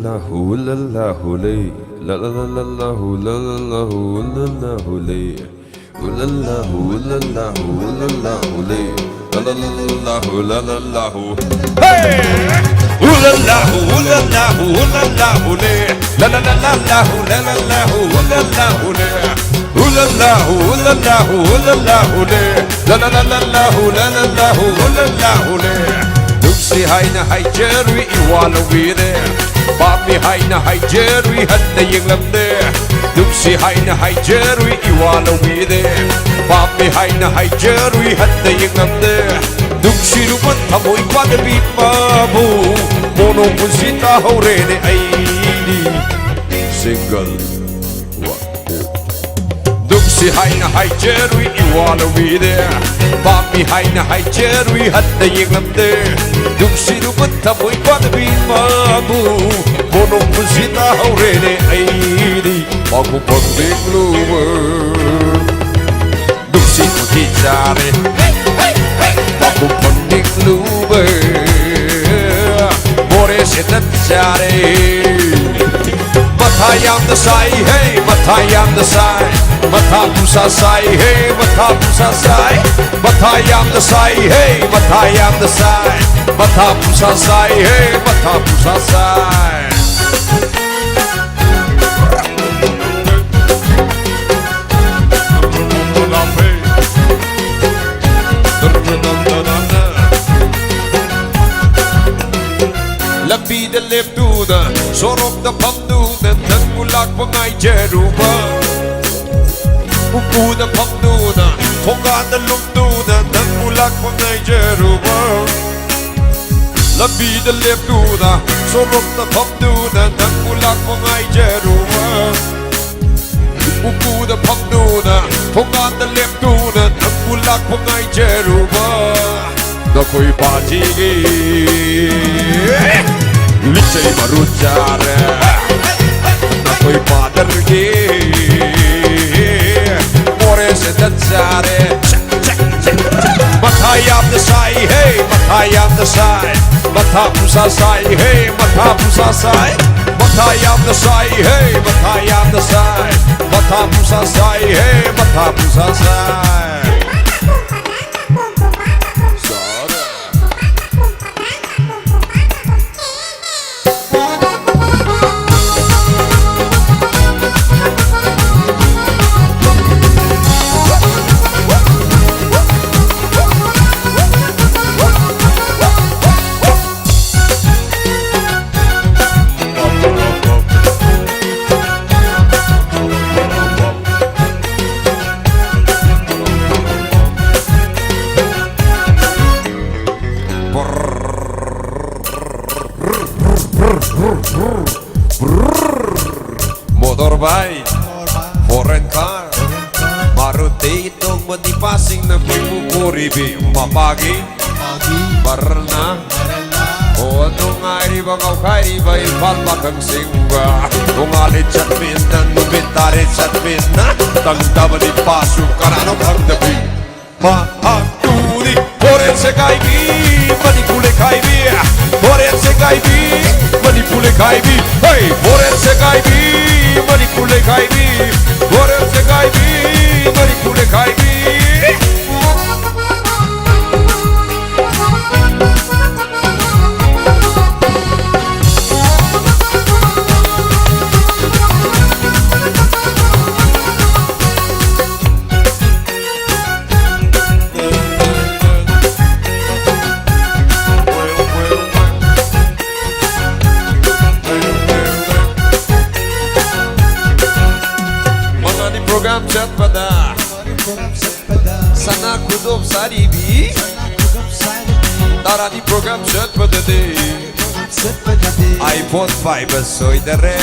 la hoo la la hoo le la la la la la hoo la la la hoo la la hoo le hoo la la hoo la la hoo la la hoo le la la la la hoo la la la hoo hey hoo la la hoo la la hoo la la hoo le la la la la la hoo la la la hoo la la hoo le hoo la la hoo la la hoo la la hoo le la la la la la hoo la la la hoo la la hoo le si hai na hai jerry I wala wi de papi hai na hai jerry hat na yeng lam de duk si hai na hai jerry I wala wi de papi hai na hai jerry hat na yeng lam de duk si ru man thamoi kwa de bi pa bu mono kun si ta ho re ne ai di single duk si hai na hai jerry I wala wi de papi hai na hai jerry hat na yeng lam de duk si ru man thamoi kwa de bi pa bu mono kun si ta ho re ne ai di aku pang ding lu duk si ko ki jare aku pang ding lu more se tat jare Mathayam the sai hey Mathayam the sai Matha pusa sai hey Matha pusa sai Mathayam the sai hey Mathayam the sai Matha pusa sai hey Matha pusa sai Labi de lep duda sorok da pam duda nang mulak pangai jeruba uku da pam duda thonga da lum duda nang mulak pangai jeruba Labi de lep duda sorok da pam duda nang mulak pangai jeruba uku da pam duda thonga da lep duda nang mulak pangai jeruba da koi baji gi Licei marucare na koi padar ge more se dazzare Mathayam the sai hey Mathayam the sai Matha pusa sai hey Matha pusa sai Mathayam the sai hey Mathayam the sai Matha pusa sai hey Matha pusa sai Motorbike, foreign car, Maruti itong matipasing na pipupuribi mapagi, barna, o atong ay bagaw kay ba ipalpakang singwa, kung alit at mindan, nubitarit at mindan, tangtaba di pasok karano kang dabi, mahagtuni, foreign se kaibi, manipule kaibi, foreign se kaibi, manipule kaibi, hey, foreign se kaibi. Manipule kaibi, foreign se kaibi, manipule kaibi. Program set pada sana kudop saribi Tarani program set pada de iPhone 5 soy dere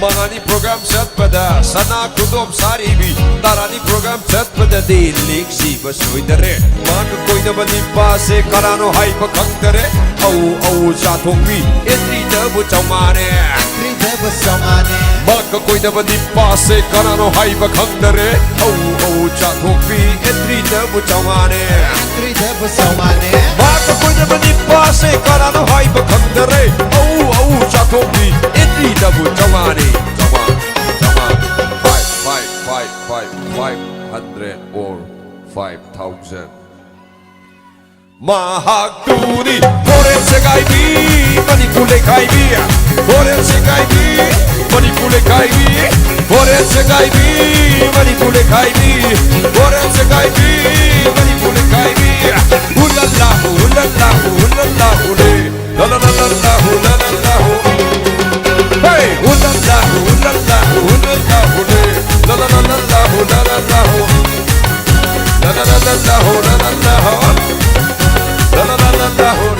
Mangani program set pada sana kudop saribi Tarani program set pada de liksi soy dere Mag koi na bani pase karano hai pakang dere Au chatong bi etri de bu chamane Maka koi na bani pase karano hai pakang dere Au chatong bi etri de bu chamane Maka koi na bani pase karano hai pakang dere Au 5,000. Mahagduri, Forense Gaibi, Manipule Gaibi, Forense Gaibi, Manipule Gaibi, Forense Gaibi, Manipule Gaibi, Forense Gaibi, Manipule Gaibi, Ulala, Ulala, Ulala, la la la la la la la la. Hey, Ulala, Ulala, Ulala, la la la la la la la la. La la la la la la la la. La la la la la.